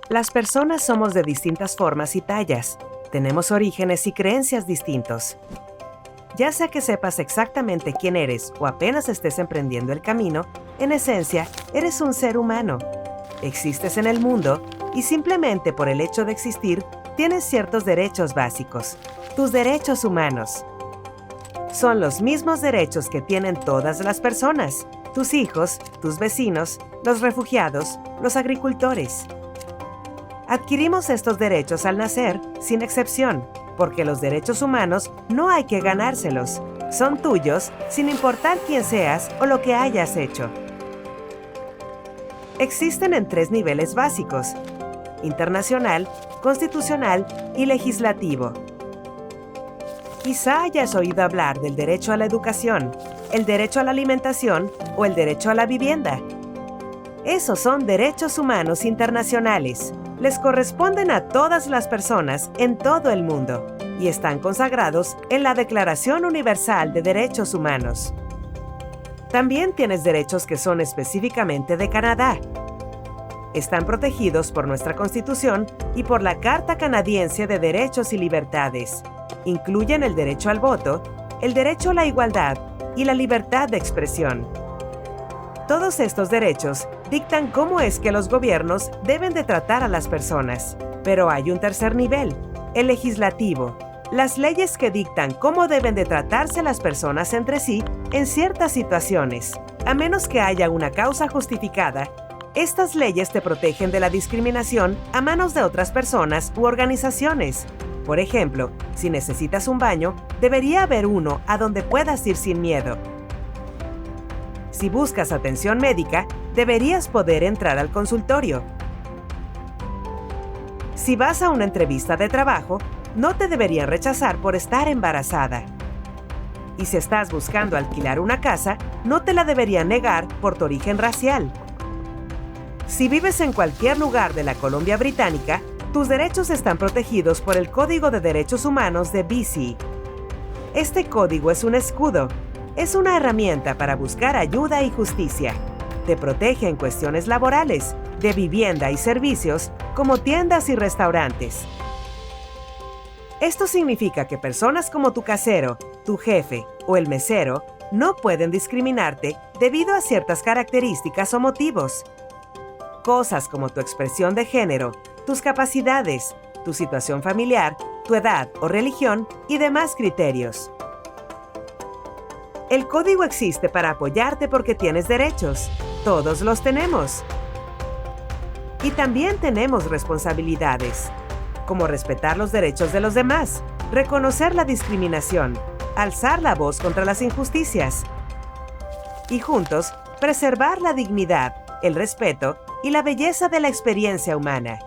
Las personas somos de distintas formas y tallas. Tenemos orígenes y creencias distintos. Ya sea que sepas exactamente quién eres o apenas estés emprendiendo el camino, en esencia, eres un ser humano. Existes en el mundo y simplemente por el hecho de existir, tienes ciertos derechos básicos, tus derechos humanos. Son los mismos derechos que tienen todas las personas, tus hijos, tus vecinos, los refugiados, los agricultores. Adquirimos estos derechos al nacer, sin excepción, porque los derechos humanos no hay que ganárselos. Son tuyos, sin importar quién seas o lo que hayas hecho. Existen en 3 niveles básicos: internacional, constitucional y legislativo. Quizá hayas oído hablar del derecho a la educación, el derecho a la alimentación o el derecho a la vivienda. Esos son derechos humanos internacionales. Les corresponden a todas las personas en todo el mundo y están consagrados en la Declaración Universal de Derechos Humanos. También tienes derechos que son específicamente de Canadá. Están protegidos por nuestra Constitución y por la Carta Canadiense de Derechos y Libertades. Incluyen el derecho al voto, el derecho a la igualdad y la libertad de expresión. Todos estos derechos dictan cómo es que los gobiernos deben de tratar a las personas. Pero hay un tercer nivel, el legislativo. Las leyes que dictan cómo deben de tratarse las personas entre sí en ciertas situaciones. A menos que haya una causa justificada, estas leyes te protegen de la discriminación a manos de otras personas u organizaciones. Por ejemplo, si necesitas un baño, debería haber uno a donde puedas ir sin miedo. Si buscas atención médica, deberías poder entrar al consultorio. Si vas a una entrevista de trabajo, no te deberían rechazar por estar embarazada. Y si estás buscando alquilar una casa, no te la deberían negar por tu origen racial. Si vives en cualquier lugar de la Columbia Británica, tus derechos están protegidos por el Código de Derechos Humanos de BC. Este código es un escudo. Es una herramienta para buscar ayuda y justicia. Te protege en cuestiones laborales, de vivienda y servicios, como tiendas y restaurantes. Esto significa que personas como tu casero, tu jefe o el mesero no pueden discriminarte debido a ciertas características o motivos. Cosas como tu expresión de género, tus capacidades, tu situación familiar, tu edad o religión y demás criterios. El código existe para apoyarte porque tienes derechos. Todos los tenemos. Y también tenemos responsabilidades, como respetar los derechos de los demás, reconocer la discriminación, alzar la voz contra las injusticias y juntos preservar la dignidad, el respeto y la belleza de la experiencia humana.